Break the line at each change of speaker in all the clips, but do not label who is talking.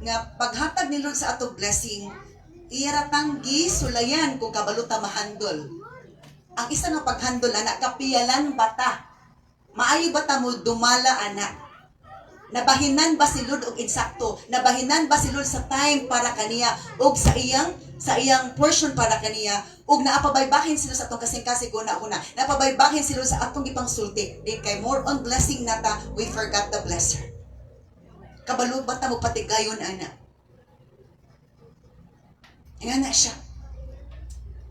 nga paghatag ni Lord sa atong blessing, iyaratanggi sulayan kung kabalo ta mahandol. Ang isa nga paghandol, anak, kapiyalan bata. Maayo ba ta mo dumala, anak? Nabahinan ba si Lord og insakto? Nabahinan ba si Lord sa time para kaniya og sa iyang portion para kaniya? Og naapabaybahin sila sa atong kasing-kasing una-una. Naapabaybahin sila sa atong gipang sulti. Di kay more on blessing nata, we forgot the blesser. Kabalo ba ta mo patigayon, anak? Ingana siya.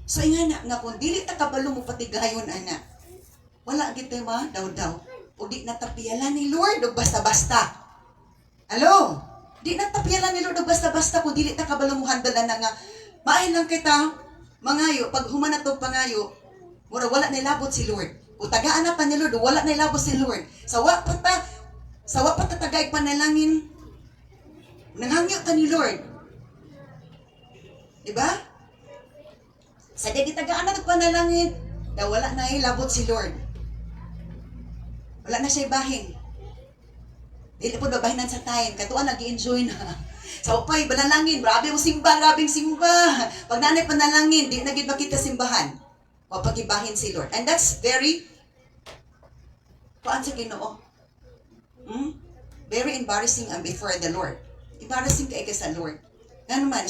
So ingana nga kung dili ta kabalo mo patigayon, anak, wala gid ma daw-daw. O di natapiyalan ni Lord o basta-basta. Alo? Di natapiyalan ni Lord o basta-basta kung dili ta kabalo mo handle na nga. Maayon lang kita, mangayo, pag humana to pangayo, wala na ilabot si Lord. O tagaan na pa ni Lord, wala na ilabot si Lord. Sawa pa ta tagay panalangin, nanghangyo ta ni Lord. Diba? Sa di tagaan na panalangin, na wala na ilabot si Lord. Wala na siya ibahin. Dili po babahinan sa time. Katuan, nag-i-enjoy na. Sa upay, panalangin. Grabe mo simba, grabing simba. Pag nanay panalangin, di naging makita simbahan. O pag-ibahin si Lord. And that's very, paan sa Ginoo? Very embarrassing before the Lord. Embarrassing ka sa Lord. Nga naman,